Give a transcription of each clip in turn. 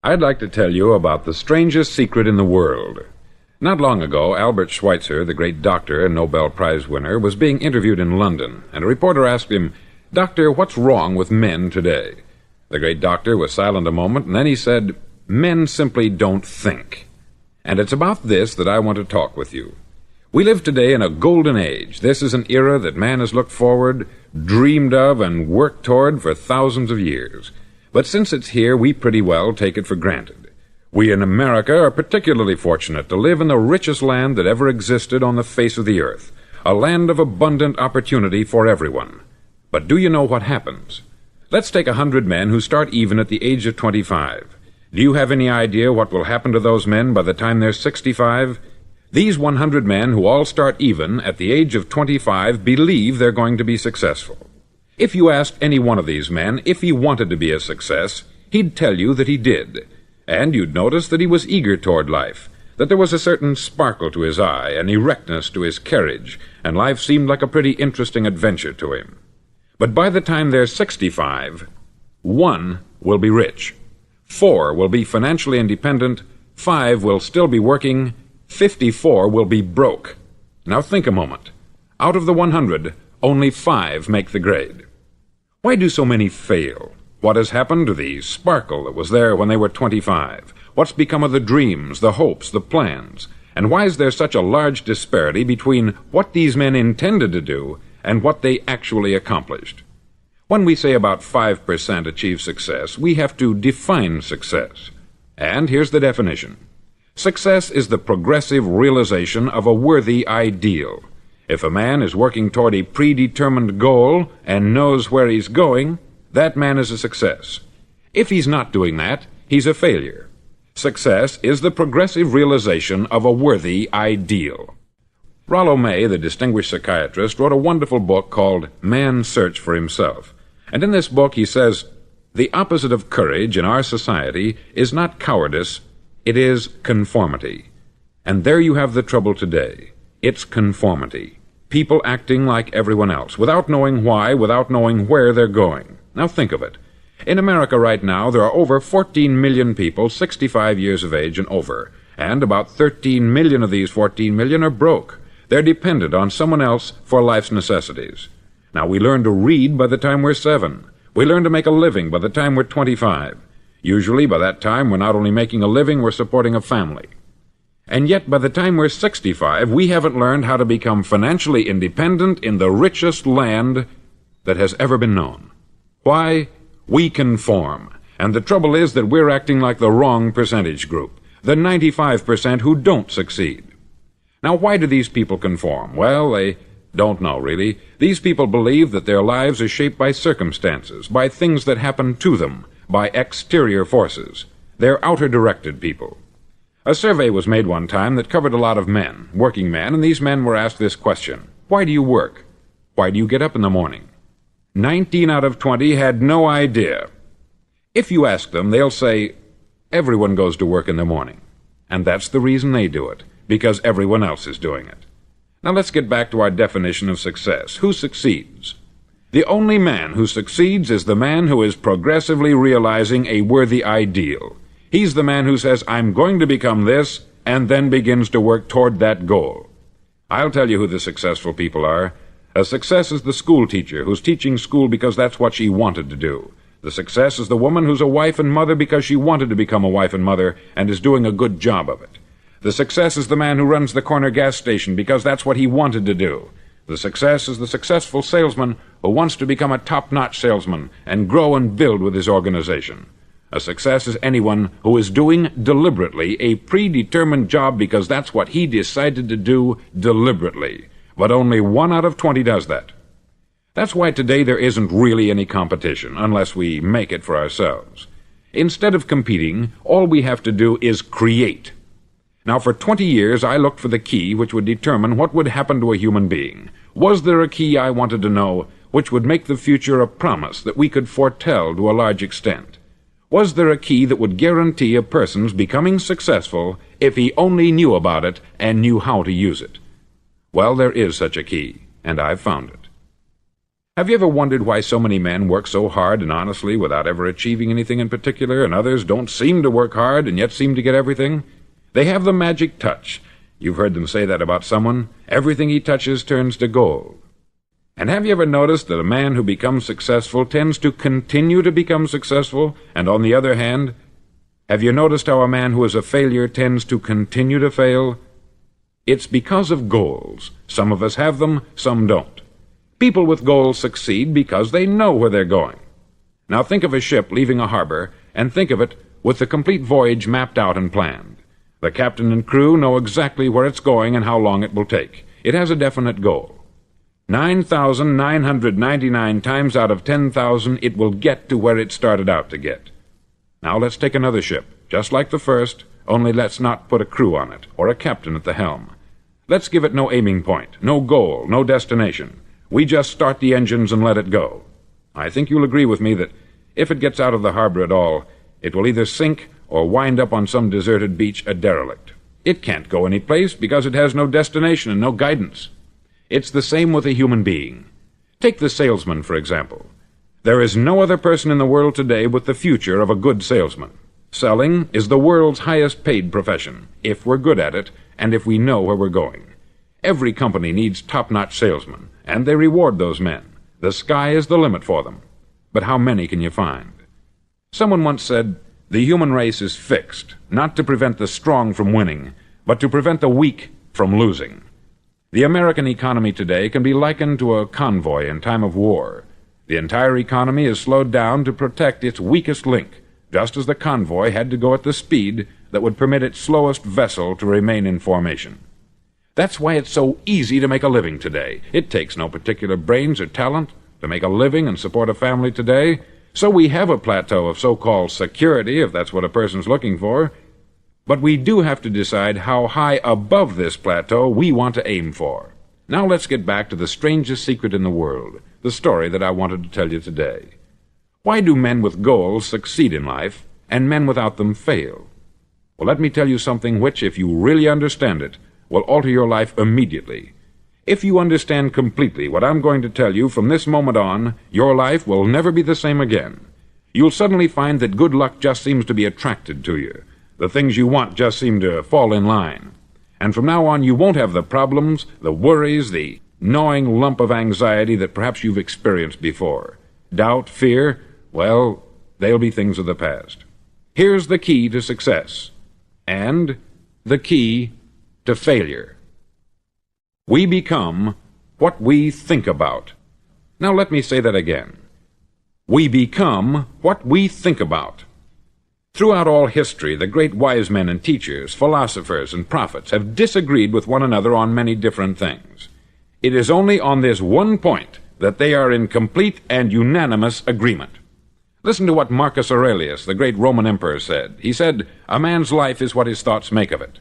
I'd like to tell you about the strangest secret in the world. Not long ago, Albert Schweitzer, the great doctor and Nobel Prize winner, was being interviewed in London, and a reporter asked him, "Doctor, what's wrong with men today?" The great doctor was silent a moment, and then he said, "Men simply don't think." And it's about this that I want to talk with you. We live today in a golden age. This is an era that man has looked forward, dreamed of, and worked toward for thousands of years. But since it's here, we pretty well take it for granted. We in America are particularly fortunate to live in the richest land that ever existed on the face of the earth, a land of abundant opportunity for everyone. But do you know what happens? Let's take 100 men who start even at the age of 25. Do you have any idea what will happen to those men by the time they're 65? These 100 men who all start even at the age of 25 believe they're going to be successful. If you asked any one of these men if he wanted to be a success, he'd tell you that he did. And you'd notice that he was eager toward life, that there was a certain sparkle to his eye, an erectness to his carriage, and life seemed like a pretty interesting adventure to him. But by the time they're 65, 1 will be rich, 4 will be financially independent, 5 will still be working, 54 will be broke. Now think a moment. Out of the 100, only 5 make the grade. Why do so many fail? What has happened to the sparkle that was there when they were 25? What's become of the dreams, the hopes, the plans? And why is there such a large disparity between what these men intended to do and what they actually accomplished? When we say about 5% achieve success, we have to define success. And here's the definition. Success is the progressive realization of a worthy ideal. If a man is working toward a predetermined goal and knows where he's going, that man is a success. If he's not doing that, he's a failure. Success is the progressive realization of a worthy ideal. Rollo May, the distinguished psychiatrist, wrote a wonderful book called Man's Search for Himself. And in this book he says, "The opposite of courage in our society is not cowardice, it is conformity." And there you have the trouble today. It's conformity. People acting like everyone else, without knowing why, without knowing where they're going. Now think of it. In America right now, there are over 14 million people 65 years of age and over, and about 13 million of these 14 million are broke. They're dependent on someone else for life's necessities. Now, we learn to read by the time we're 7. We learn to make a living by the time we're 25. Usually, by that time, we're not only making a living, we're supporting a family. And yet, by the time we're 65, we haven't learned how to become financially independent in the richest land that has ever been known. Why? We conform. And the trouble is that we're acting like the wrong percentage group, the 95% who don't succeed. Now, why do these people conform? Well, they don't know, really. These people believe that their lives are shaped by circumstances, by things that happen to them, by exterior forces. They're outer-directed people. A survey was made one time that covered a lot of men, working men, and these men were asked this question: why do you work? Why do you get up in the morning? 19 out of 20 had no idea. If you ask them, they'll say, everyone goes to work in the morning. And that's the reason they do it, because everyone else is doing it. Now let's get back to our definition of success. Who succeeds? The only man who succeeds is the man who is progressively realizing a worthy ideal. He's the man who says, I'm going to become this, and then begins to work toward that goal. I'll tell you who the successful people are. A success is the school teacher who's teaching school because that's what she wanted to do. The success is the woman who's a wife and mother because she wanted to become a wife and mother and is doing a good job of it. The success is the man who runs the corner gas station because that's what he wanted to do. The success is the successful salesman who wants to become a top-notch salesman and grow and build with his organization. A success is anyone who is doing deliberately a predetermined job because that's what he decided to do deliberately. But only 1 out of 20 does that. That's why today there isn't really any competition, unless we make it for ourselves. Instead of competing, all we have to do is create. Now, for 20 years, I looked for the key which would determine what would happen to a human being. Was there a key, I wanted to know, which would make the future a promise that we could foretell to a large extent? Was there a key that would guarantee a person's becoming successful if he only knew about it and knew how to use it? Well, there is such a key, and I've found it. Have you ever wondered why so many men work so hard and honestly without ever achieving anything in particular, and others don't seem to work hard and yet seem to get everything? They have the magic touch. You've heard them say that about someone. Everything he touches turns to gold. And have you ever noticed that a man who becomes successful tends to continue to become successful, and on the other hand, have you noticed how a man who is a failure tends to continue to fail? It's because of goals. Some of us have them, some don't. People with goals succeed because they know where they're going. Now think of a ship leaving a harbor, and think of it with the complete voyage mapped out and planned. The captain and crew know exactly where it's going and how long it will take. It has a definite goal. 9,999 times out of 10,000 it will get to where it started out to get. Now let's take another ship, just like the first, only let's not put a crew on it, or a captain at the helm. Let's give it no aiming point, no goal, no destination. We just start the engines and let it go. I think you'll agree with me that if it gets out of the harbor at all, it will either sink or wind up on some deserted beach a derelict. It can't go any place because it has no destination and no guidance. It's the same with a human being. Take the salesman, for example. There is no other person in the world today with the future of a good salesman. Selling is the world's highest paid profession, if we're good at it and if we know where we're going. Every company needs top-notch salesmen, and they reward those men. The sky is the limit for them. But how many can you find? Someone once said, the human race is fixed, not to prevent the strong from winning, but to prevent the weak from losing. The American economy today can be likened to a convoy in time of war. The entire economy is slowed down to protect its weakest link, just as the convoy had to go at the speed that would permit its slowest vessel to remain in formation. That's why it's so easy to make a living today. It takes no particular brains or talent to make a living and support a family today. So we have a plateau of so-called security, if that's what a person's looking for. But we do have to decide how high above this plateau we want to aim for. Now let's get back to the strangest secret in the world, the story that I wanted to tell you today. Why do men with goals succeed in life, and men without them fail? Well, let me tell you something which, if you really understand it, will alter your life immediately. If you understand completely what I'm going to tell you from this moment on, your life will never be the same again. You'll suddenly find that good luck just seems to be attracted to you. The things you want just seem to fall in line. And from now on, you won't have the problems, the worries, the gnawing lump of anxiety that perhaps you've experienced before. Doubt, fear, well, they'll be things of the past. Here's the key to success, and the key to failure. We become what we think about. Now let me say that again. We become what we think about. Throughout all history, the great wise men and teachers, philosophers and prophets have disagreed with one another on many different things. It is only on this one point that they are in complete and unanimous agreement. Listen to what Marcus Aurelius, the great Roman emperor, said. He said, "A man's life is what his thoughts make of it."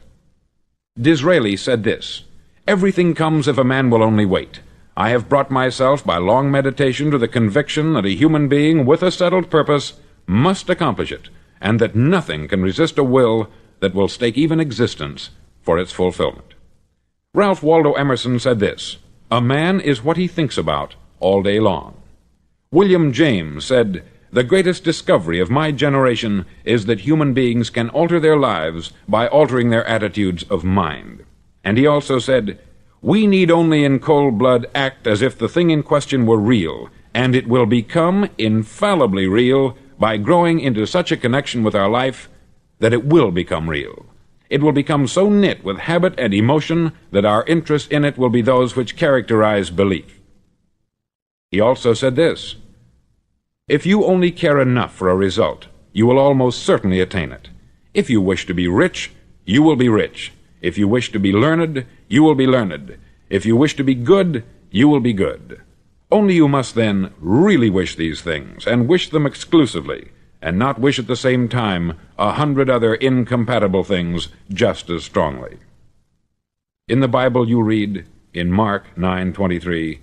Disraeli said this, "Everything comes if a man will only wait. I have brought myself by long meditation to the conviction that a human being with a settled purpose must accomplish it, and that nothing can resist a will that will stake even existence for its fulfillment." Ralph Waldo Emerson said this, "A man is what he thinks about all day long." William James said, "The greatest discovery of my generation is that human beings can alter their lives by altering their attitudes of mind." And he also said, "We need only in cold blood act as if the thing in question were real, and it will become infallibly real by growing into such a connection with our life that it will become real. It will become so knit with habit and emotion that our interest in it will be those which characterize belief." He also said this, "If you only care enough for a result, you will almost certainly attain it. If you wish to be rich, you will be rich. If you wish to be learned, you will be learned. If you wish to be good, you will be good. Only you must then really wish these things, and wish them exclusively, and not wish at the same time 100 other incompatible things just as strongly." In the Bible you read, in Mark 9:23,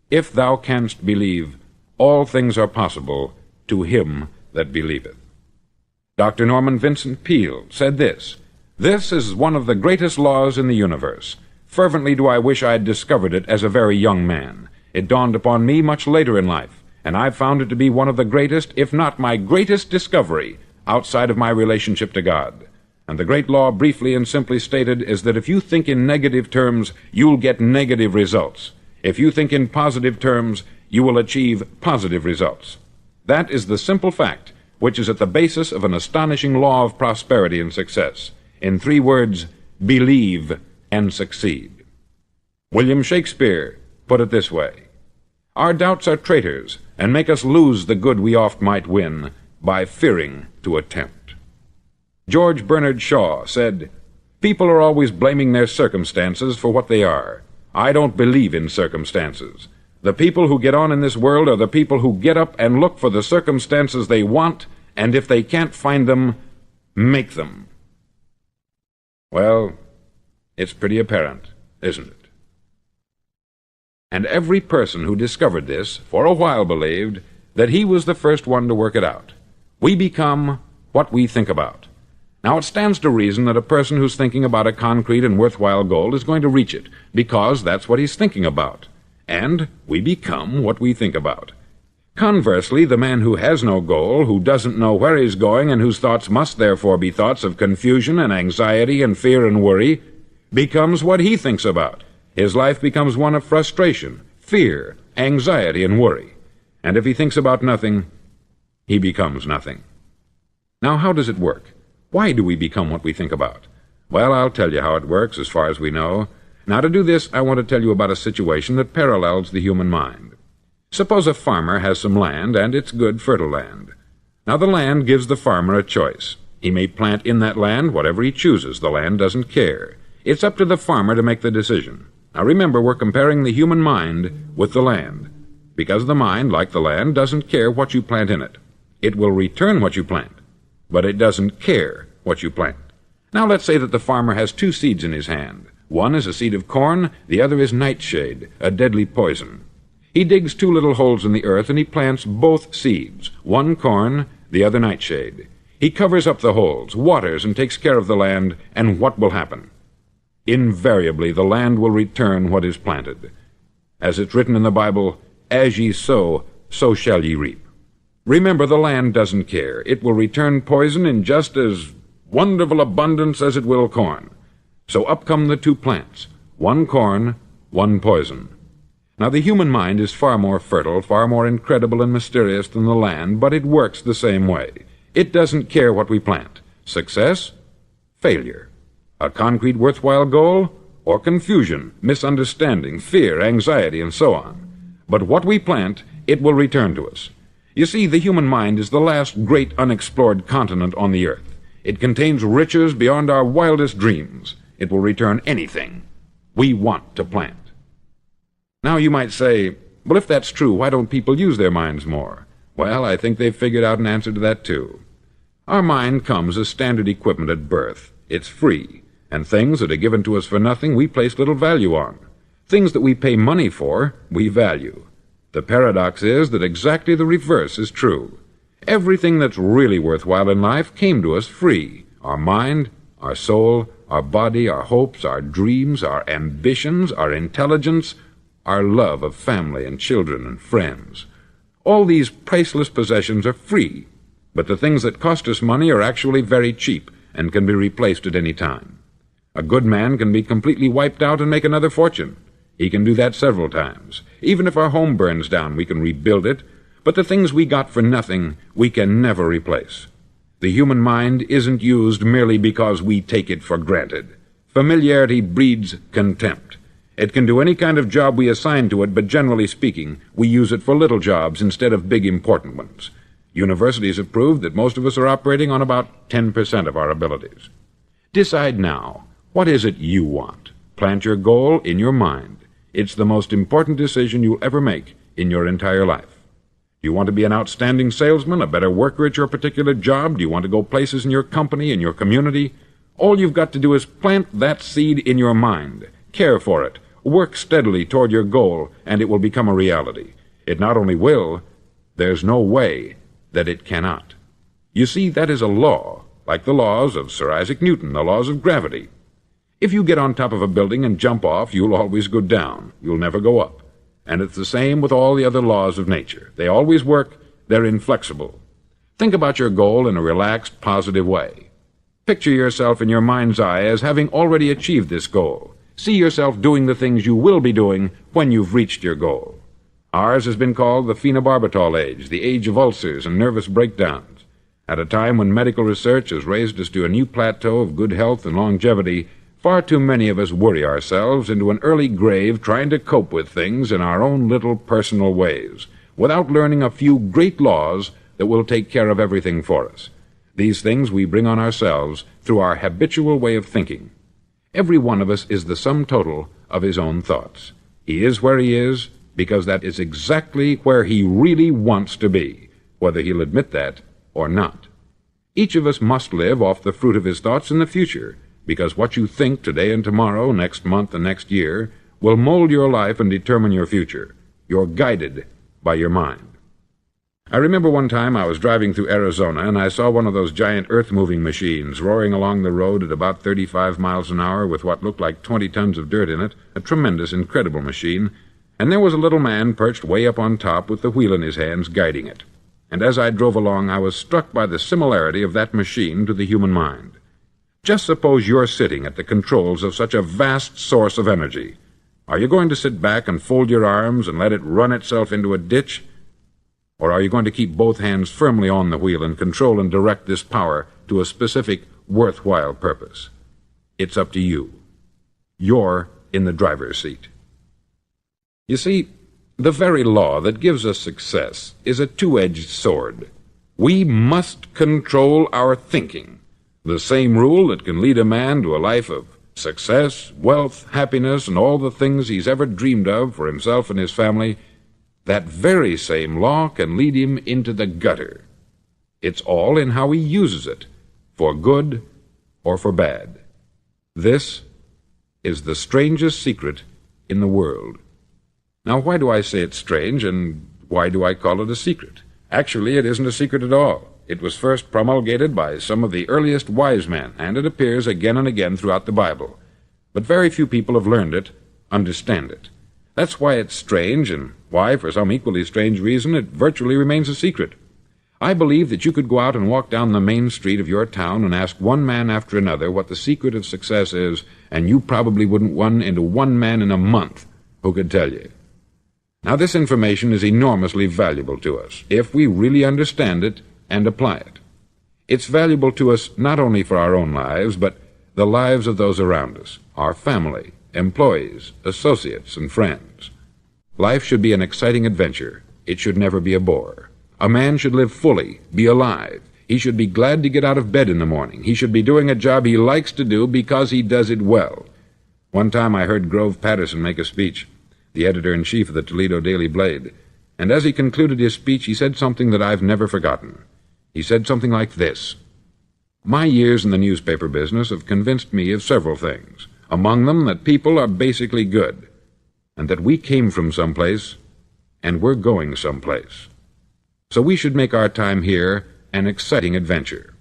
"If thou canst believe, all things are possible to him that believeth." Dr. Norman Vincent Peale said this, "This is one of the greatest laws in the universe. Fervently do I wish I had discovered it as a very young man. It dawned upon me much later in life, and I've found it to be one of the greatest, if not my greatest discovery, outside of my relationship to God. And the great law, briefly and simply stated, is that if you think in negative terms, you'll get negative results. If you think in positive terms, you will achieve positive results. That is the simple fact which is at the basis of an astonishing law of prosperity and success. In 3 words, believe and succeed. William Shakespeare put it this way: "Our doubts are traitors, and make us lose the good we oft might win, by fearing to attempt." George Bernard Shaw said, "People are always blaming their circumstances for what they are. I don't believe in circumstances. The people who get on in this world are the people who get up and look for the circumstances they want, and if they can't find them, make them." Well, it's pretty apparent, isn't it? And every person who discovered this for a while believed that he was the first one to work it out. We become what we think about. Now, it stands to reason that a person who's thinking about a concrete and worthwhile goal is going to reach it, because that's what he's thinking about. And we become what we think about. Conversely, the man who has no goal, who doesn't know where he's going, and whose thoughts must therefore be thoughts of confusion and anxiety and fear and worry, becomes what he thinks about. His life becomes one of frustration, fear, anxiety, and worry. And if he thinks about nothing, he becomes nothing. Now, how does it work? Why do we become what we think about? Well, I'll tell you how it works as far as we know. Now, to do this, I want to tell you about a situation that parallels the human mind. Suppose a farmer has some land, and it's good, fertile land. Now, the land gives the farmer a choice. He may plant in that land whatever he chooses. The land doesn't care. It's up to the farmer to make the decision. Now, remember, we're comparing the human mind with the land, because the mind, like the land, doesn't care what you plant in it. It will return what you plant, but it doesn't care what you plant. Now, let's say that the farmer has 2 seeds in his hand. One is a seed of corn, the other is nightshade, a deadly poison. He digs 2 little holes in the earth, and he plants both seeds, one corn, the other nightshade. He covers up the holes, waters, and takes care of the land, and what will happen? Invariably, the land will return what is planted. As it's written in the Bible, "As ye sow, so shall ye reap." Remember, the land doesn't care. It will return poison in just as wonderful abundance as it will corn. So up come the 2 plants, one corn, one poison. Now, the human mind is far more fertile, far more incredible and mysterious than the land, but it works the same way. It doesn't care what we plant. Success, failure. A concrete, worthwhile goal, or confusion, misunderstanding, fear, anxiety, and so on. But what we plant, it will return to us. You see, the human mind is the last great unexplored continent on the earth. It contains riches beyond our wildest dreams. It will return anything we want to plant. Now, you might say, well, if that's true, why don't people use their minds more? Well, I think they've figured out an answer to that, too. Our mind comes as standard equipment at birth. It's free, and things that are given to us for nothing we place little value on. Things that we pay money for, we value. The paradox is that exactly the reverse is true. Everything that's really worthwhile in life came to us free. Our mind, our soul, our body, our hopes, our dreams, our ambitions, our intelligence, our love of family and children and friends. All these priceless possessions are free, but the things that cost us money are actually very cheap and can be replaced at any time. A good man can be completely wiped out and make another fortune. He can do that several times. Even if our home burns down, we can rebuild it, but the things we got for nothing, we can never replace. The human mind isn't used merely because we take it for granted. Familiarity breeds contempt. It can do any kind of job we assign to it, but generally speaking, we use it for little jobs instead of big, important ones. Universities have proved that most of us are operating on about 10% of our abilities. Decide now, what is it you want? Plant your goal in your mind. It's the most important decision you'll ever make in your entire life. Do you want to be an outstanding salesman, a better worker at your particular job? Do you want to go places in your company, in your community? All you've got to do is plant that seed in your mind. Care for it. Work steadily toward your goal, and it will become a reality. It not only will, there's no way that it cannot. You see, that is a law, like the laws of Sir Isaac Newton, the laws of gravity. If you get on top of a building and jump off, you'll always go down. You'll never go up. And it's the same with all the other laws of nature. They always work. They're inflexible. Think about your goal in a relaxed, positive way. Picture yourself in your mind's eye as having already achieved this goal. See yourself doing the things you will be doing when you've reached your goal. Ours has been called the phenobarbital age, the age of ulcers and nervous breakdowns. At a time when medical research has raised us to a new plateau of good health and longevity, far too many of us worry ourselves into an early grave trying to cope with things in our own little personal ways, without learning a few great laws that will take care of everything for us. These things we bring on ourselves through our habitual way of thinking. Every one of us is the sum total of his own thoughts. He is where he is because that is exactly where he really wants to be, whether he'll admit that or not. Each of us must live off the fruit of his thoughts in the future, because what you think today and tomorrow, next month and next year, will mold your life and determine your future. You're guided by your mind. I remember one time I was driving through Arizona and I saw one of those giant earth-moving machines roaring along the road at about 35 miles an hour with what looked like 20 tons of dirt in it, a tremendous, incredible machine, and there was a little man perched way up on top with the wheel in his hands guiding it. And as I drove along, I was struck by the similarity of that machine to the human mind. Just suppose you're sitting at the controls of such a vast source of energy. Are you going to sit back and fold your arms and let it run itself into a ditch? Or are you going to keep both hands firmly on the wheel and control and direct this power to a specific, worthwhile purpose? It's up to you. You're in the driver's seat. You see, the very law that gives us success is a two-edged sword. We must control our thinking. The same rule that can lead a man to a life of success, wealth, happiness, and all the things he's ever dreamed of for himself and his family, that very same law can lead him into the gutter. It's all in how he uses it, for good or for bad. This is the strangest secret in the world. Now, why do I say it's strange, and why do I call it a secret? Actually, it isn't a secret at all. It was first promulgated by some of the earliest wise men, and it appears again and again throughout the Bible. But very few people have learned it, understand it. That's why it's strange, and why, for some equally strange reason, it virtually remains a secret. I believe that you could go out and walk down the main street of your town and ask one man after another what the secret of success is, and you probably wouldn't run into one man in a month who could tell you. Now, this information is enormously valuable to us, if we really understand it and apply it. It's valuable to us not only for our own lives, but the lives of those around us, our family, employees, associates, and friends. Life should be an exciting adventure. It should never be a bore. A man should live fully, be alive. He should be glad to get out of bed in the morning. He should be doing a job he likes to do because he does it well. One time I heard Grove Patterson make a speech, the editor-in-chief of the Toledo Daily Blade, and as he concluded his speech, he said something that I've never forgotten. He said something like this: "My years in the newspaper business have convinced me of several things, among them that people are basically good, and that we came from someplace, and we're going someplace. So we should make our time here an exciting adventure.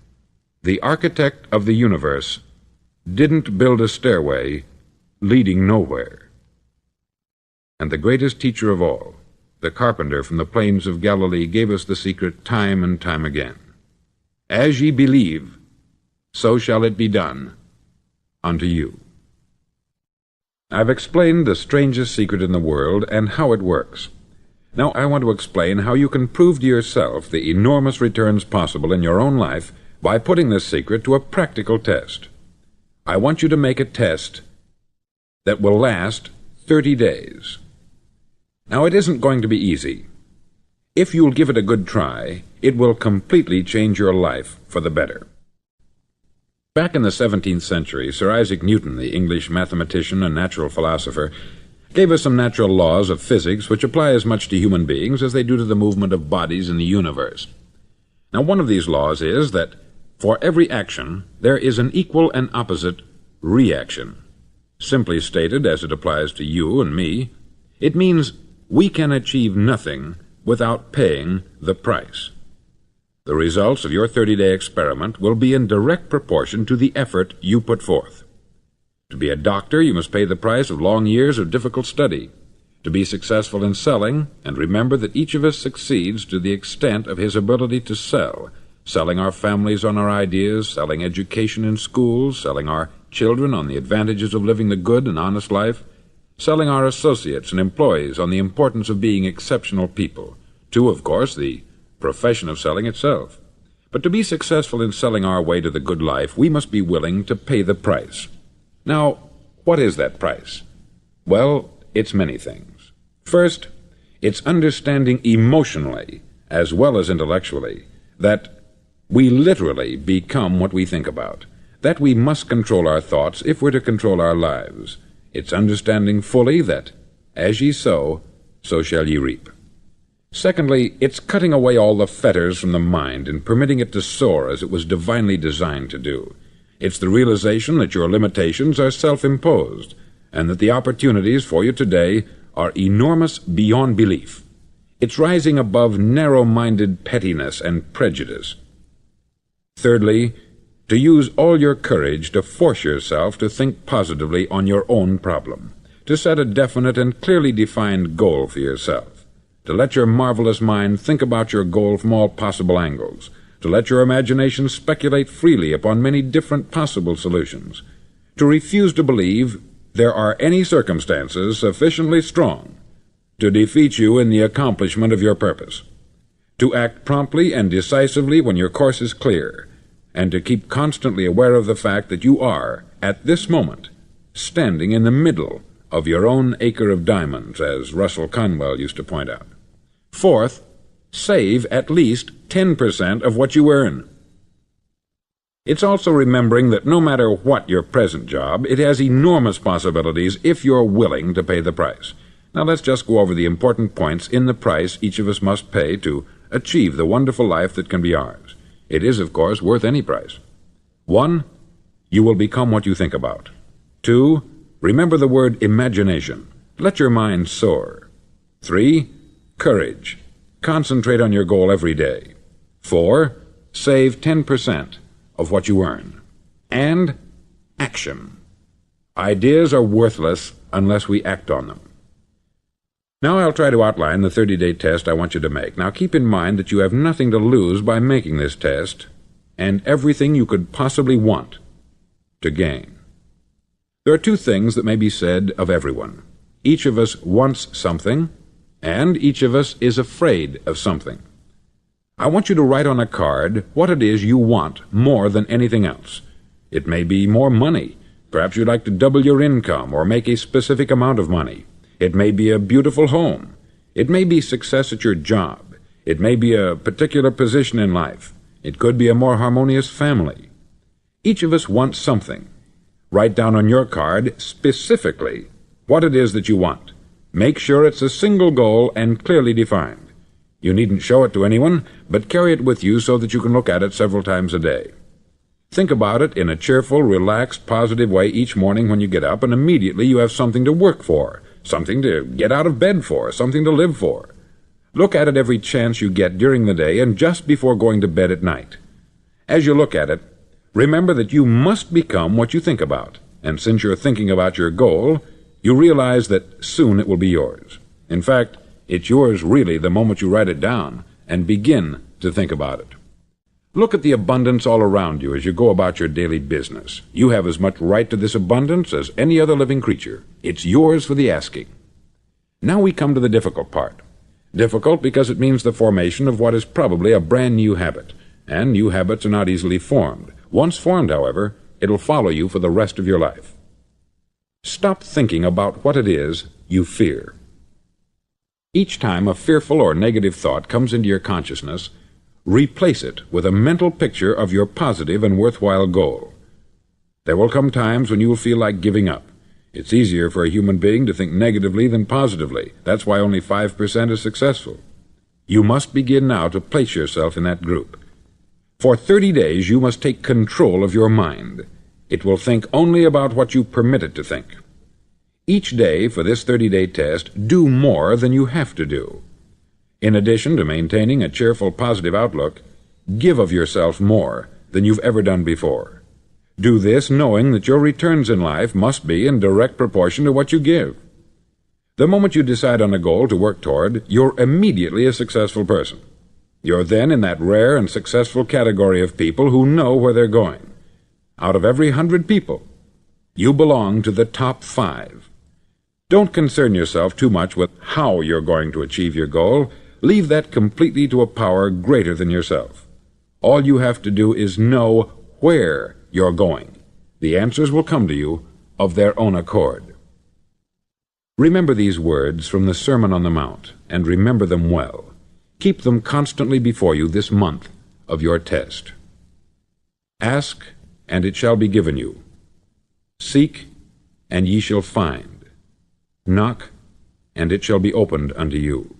The architect of the universe didn't build a stairway leading nowhere." And the greatest teacher of all, the carpenter from the plains of Galilee, gave us the secret time and time again. "As ye believe, so shall it be done unto you." I've explained the strangest secret in the world and how it works. Now I want to explain how you can prove to yourself the enormous returns possible in your own life by putting this secret to a practical test. I want you to make a test that will last 30 days. Now, it isn't going to be easy. If you'll give it a good try, it will completely change your life for the better. Back in the 17th century, Sir Isaac Newton, the English mathematician and natural philosopher, gave us some natural laws of physics which apply as much to human beings as they do to the movement of bodies in the universe. Now, one of these laws is that for every action, there is an equal and opposite reaction. Simply stated, as it applies to you and me, it means we can achieve nothing without paying the price. The results of your 30-day experiment will be in direct proportion to the effort you put forth. To be a doctor, you must pay the price of long years of difficult study. to be successful in selling, and remember that each of us succeeds to the extent of his ability to sell, selling our families on our ideas, selling education in schools, selling our children on the advantages of living the good and honest life, selling our associates and employees on the importance of being exceptional people, to, of course, the profession of selling itself. But to be successful in selling our way to the good life, we must be willing to pay the price. Now, what is that price? Well, it's many things. First, it's understanding emotionally, as well as intellectually, that we literally become what we think about, that we must control our thoughts if we're to control our lives. It's understanding fully that, as ye sow, so shall ye reap. Secondly, it's cutting away all the fetters from the mind and permitting it to soar as it was divinely designed to do. It's the realization that your limitations are self-imposed, and that the opportunities for you today are enormous beyond belief. It's rising above narrow-minded pettiness and prejudice. Thirdly, to use all your courage to force yourself to think positively on your own problem, to set a definite and clearly defined goal for yourself, to let your marvelous mind think about your goal from all possible angles, to let your imagination speculate freely upon many different possible solutions, to refuse to believe there are any circumstances sufficiently strong to defeat you in the accomplishment of your purpose, to act promptly and decisively when your course is clear, and to keep constantly aware of the fact that you are, at this moment, standing in the middle of your own acre of diamonds, as Russell Conwell used to point out. Fourth, save at least 10% of what you earn. It's also remembering that no matter what your present job, it has enormous possibilities if you're willing to pay the price. Now let's just go over the important points in the price each of us must pay to achieve the wonderful life that can be ours. It is, of course, worth any price. 1. You will become what you think about. 2. Remember the word imagination. Let your mind soar. 3. Courage. Concentrate on your goal every day. 4. Save 10% of what you earn. And action. Ideas are worthless unless we act on them. Now I'll try to outline the 30-day test I want you to make. Now keep in mind that you have nothing to lose by making this test, and everything you could possibly want to gain. There are two things that may be said of everyone. Each of us wants something, and each of us is afraid of something. I want you to write on a card what it is you want more than anything else. It may be more money. Perhaps you'd like to double your income or make a specific amount of money. It may be a beautiful home. It may be success at your job. It may be a particular position in life. It could be a more harmonious family. Each of us wants something. Write down on your card specifically what it is that you want. Make sure it's a single goal and clearly defined. You needn't show it to anyone, but carry it with you so that you can look at it several times a day. Think about it in a cheerful, relaxed, positive way each morning when you get up, and immediately you have something to work for, something to get out of bed for, something to live for. Look at it every chance you get during the day and just before going to bed at night. As you look at it, remember that you must become what you think about, and since you're thinking about your goal, you realize that soon it will be yours. In fact, it's yours really the moment you write it down and begin to think about it. Look at the abundance all around you as you go about your daily business. You have as much right to this abundance as any other living creature. It's yours for the asking. Now we come to the difficult part. Difficult because it means the formation of what is probably a brand new habit, and new habits are not easily formed. Once formed, however, it'll follow you for the rest of your life. Stop thinking about what it is you fear. Each time a fearful or negative thought comes into your consciousness, replace it with a mental picture of your positive and worthwhile goal. There will come times when you will feel like giving up. It's easier for a human being to think negatively than positively. That's why only 5% is successful. You must begin now to place yourself in that group. For 30 days you must take control of your mind. It will think only about what you permit it to think. Each day for this 30-day test, do more than you have to do. In addition to maintaining a cheerful, positive outlook, give of yourself more than you've ever done before. Do this knowing that your returns in life must be in direct proportion to what you give. The moment you decide on a goal to work toward, you're immediately a successful person. You're then in that rare and successful category of people who know where they're going. Out of every 100 people, you belong to the top 5. Don't concern yourself too much with how you're going to achieve your goal. Leave that completely to a power greater than yourself. All you have to do is know where you're going. The answers will come to you of their own accord. Remember these words from the Sermon on the Mount, and remember them well. Keep them constantly before you this month of your test. Ask, and it shall be given you. Seek, and ye shall find. Knock, and it shall be opened unto you.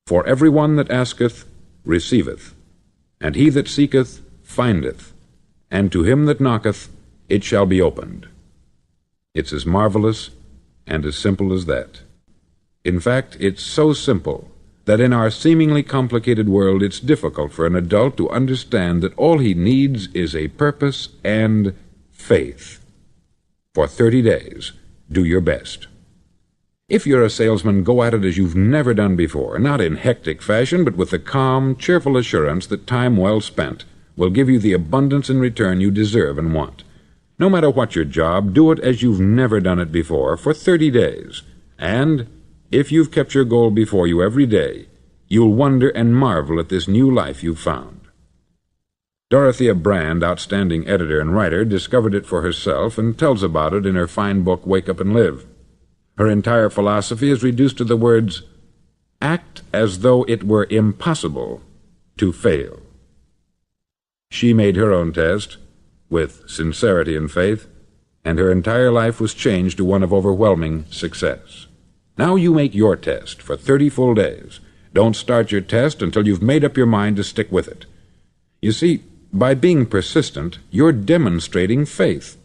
For every one that asketh receiveth, and he that seeketh findeth, and to him that knocketh it shall be opened. It's as marvelous and as simple as that. In fact, it's so simple that in our seemingly complicated world it's difficult for an adult to understand that all he needs is a purpose and faith. For 30 days, do your best. If you're a salesman, go at it as you've never done before, not in hectic fashion, but with the calm, cheerful assurance that time well spent will give you the abundance in return you deserve and want. No matter what your job, do it as you've never done it before for 30 days. And if you've kept your goal before you every day, you'll wonder and marvel at this new life you've found. Dorothea Brand, outstanding editor and writer, discovered it for herself and tells about it in her fine book, Wake Up and Live. Her entire philosophy is reduced to the words, act as though it were impossible to fail. She made her own test with sincerity and faith, and her entire life was changed to one of overwhelming success. Now you make your test for 30 full days. Don't start your test until you've made up your mind to stick with it. You see, by being persistent, you're demonstrating faith.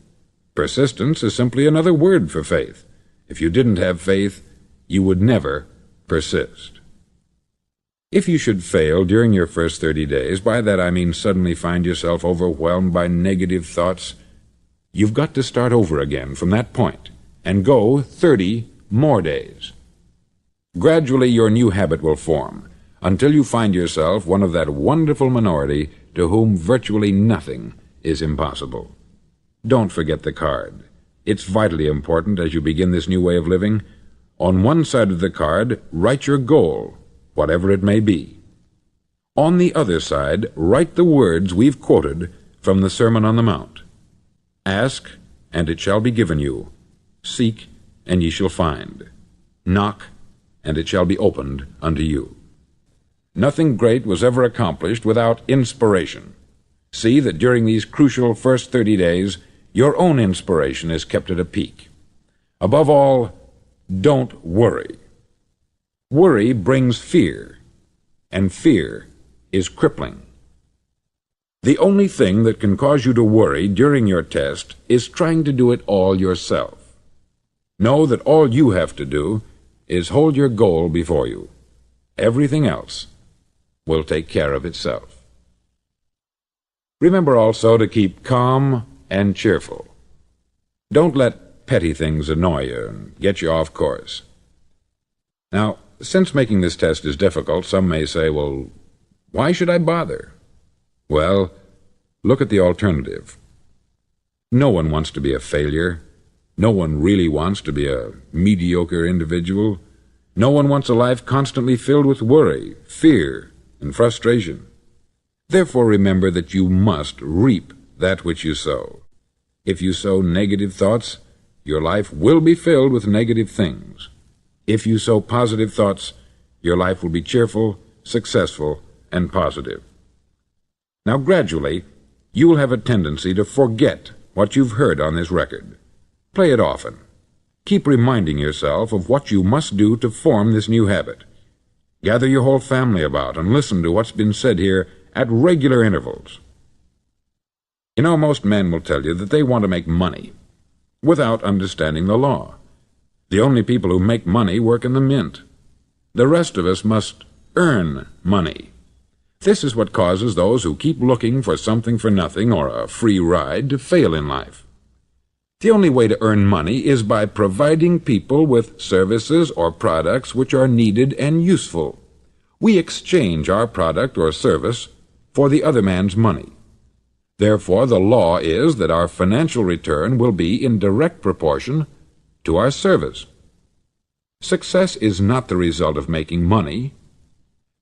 Persistence is simply another word for faith. If you didn't have faith, you would never persist. If you should fail during your first 30 days, by that I mean suddenly find yourself overwhelmed by negative thoughts, you've got to start over again from that point and go 30 more days. Gradually your new habit will form until you find yourself one of that wonderful minority to whom virtually nothing is impossible. Don't forget the card. It's vitally important as you begin this new way of living. On one side of the card, write your goal, whatever it may be. On the other side, write the words we've quoted from the Sermon on the Mount. Ask, and it shall be given you. Seek, and ye shall find. Knock, and it shall be opened unto you. Nothing great was ever accomplished without inspiration. See that during these crucial first 30 days, your own inspiration is kept at a peak. Above all, don't worry. Worry brings fear, and fear is crippling. The only thing that can cause you to worry during your test is trying to do it all yourself. Know that all you have to do is hold your goal before you. Everything else will take care of itself. Remember also to keep calm and cheerful. Don't let petty things annoy you and get you off course. Now, since making this test is difficult, some may say, well, why should I bother? Well, look at the alternative. No one wants to be a failure. No one really wants to be a mediocre individual. No one wants a life constantly filled with worry, fear, and frustration. Therefore, remember that you must reap that which you sow. If you sow negative thoughts, your life will be filled with negative things. If you sow positive thoughts, your life will be cheerful, successful, and positive. Now, gradually, you will have a tendency to forget what you've heard on this record. Play it often. Keep reminding yourself of what you must do to form this new habit. Gather your whole family about and listen to what's been said here at regular intervals. You know, most men will tell you that they want to make money without understanding the law. The only people who make money work in the mint. The rest of us must earn money. This is what causes those who keep looking for something for nothing or a free ride to fail in life. The only way to earn money is by providing people with services or products which are needed and useful. We exchange our product or service for the other man's money. Therefore, the law is that our financial return will be in direct proportion to our service. Success is not the result of making money.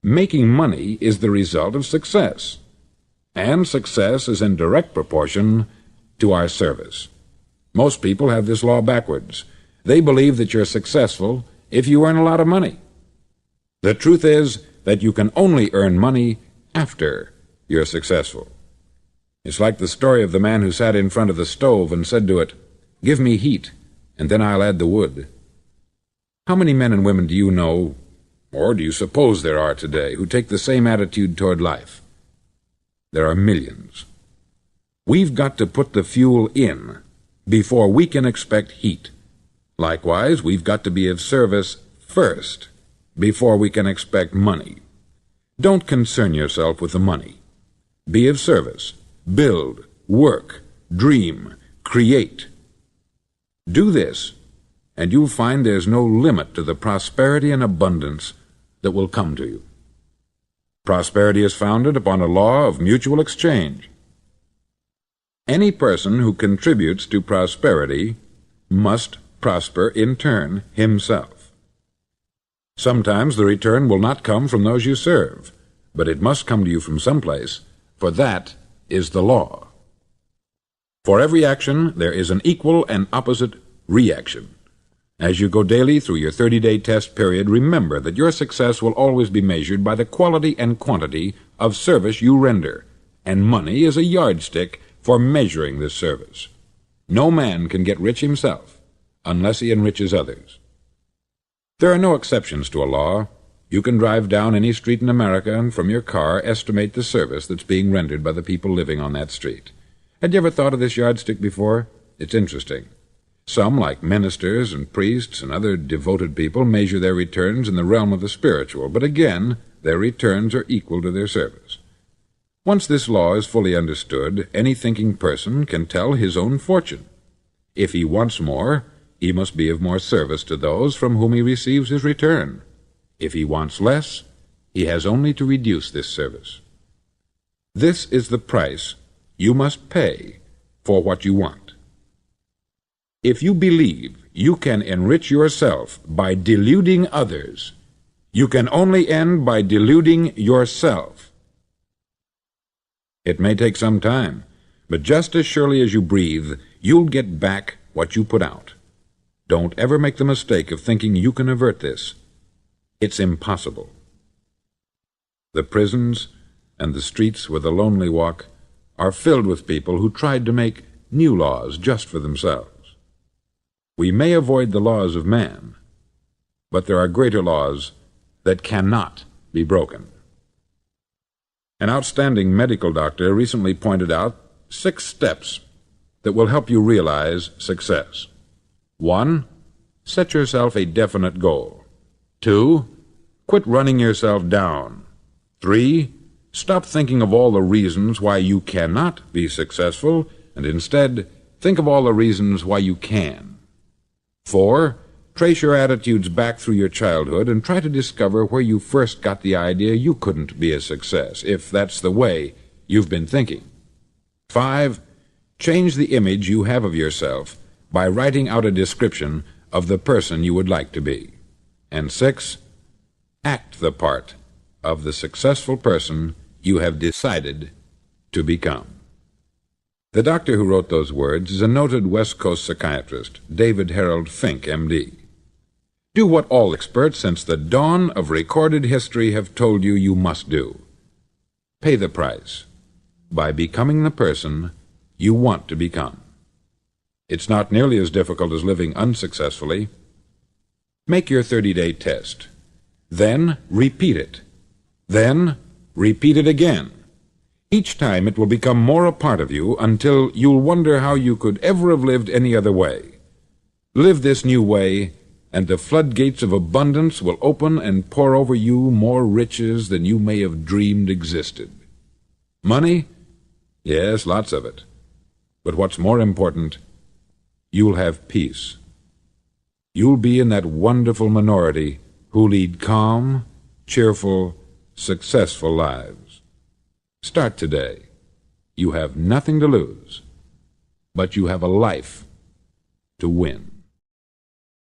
Making money is the result of success, and success is in direct proportion to our service. Most people have this law backwards. They believe that you're successful if you earn a lot of money. The truth is that you can only earn money after you're successful. It's like the story of the man who sat in front of the stove and said to it, "Give me heat, and then I'll add the wood." How many men and women do you know, or do you suppose there are today, who take the same attitude toward life? There are millions. We've got to put the fuel in before we can expect heat. Likewise, we've got to be of service first before we can expect money. Don't concern yourself with the money. Be of service. Build, work, dream, create. Do this, and you'll find there's no limit to the prosperity and abundance that will come to you. Prosperity is founded upon a law of mutual exchange. Any person who contributes to prosperity must prosper in turn himself. Sometimes the return will not come from those you serve, but it must come to you from someplace, for that is the law. For every action there is an equal and opposite reaction. As you go daily through your 30-day test period, remember that your success will always be measured by the quality and quantity of service you render, and money is a yardstick for measuring this service. No man can get rich himself unless he enriches others. There are no exceptions to a law. You can drive down any street in America and from your car estimate the service that's being rendered by the people living on that street. Had you ever thought of this yardstick before? It's interesting. Some, like ministers and priests and other devoted people, measure their returns in the realm of the spiritual, but again, their returns are equal to their service. Once this law is fully understood, any thinking person can tell his own fortune. If he wants more, he must be of more service to those from whom he receives his return. If he wants less, he has only to reduce this service. This is the price you must pay for what you want. If you believe you can enrich yourself by deluding others, you can only end by deluding yourself. It may take some time, but just as surely as you breathe, you'll get back what you put out. Don't ever make the mistake of thinking you can avert this. It's impossible. The prisons and the streets where the lonely walk are filled with people who tried to make new laws just for themselves. We may avoid the laws of man, but there are greater laws that cannot be broken. An outstanding medical doctor recently pointed out 6 steps that will help you realize success. 1. Set yourself a definite goal. 2. Quit running yourself down. 3. Stop thinking of all the reasons why you cannot be successful, and instead think of all the reasons why you can. 4. Trace your attitudes back through your childhood and try to discover where you first got the idea you couldn't be a success, if that's the way you've been thinking. 5. Change the image you have of yourself by writing out a description of the person you would like to be. And 6. Act the part of the successful person you have decided to become. The doctor who wrote those words is a noted West Coast psychiatrist, David Harold Fink, M.D. Do what all experts since the dawn of recorded history have told you you must do. Pay the price by becoming the person you want to become. It's not nearly as difficult as living unsuccessfully. Make your 30-day test. Then repeat it. Then repeat it again. Each time it will become more a part of you until you'll wonder how you could ever have lived any other way. Live this new way, and the floodgates of abundance will open and pour over you more riches than you may have dreamed existed. Money? Yes, lots of it. But what's more important, you'll have peace. You'll be in that wonderful minority who lead calm, cheerful, successful lives. Start today. You have nothing to lose, but you have a life to win.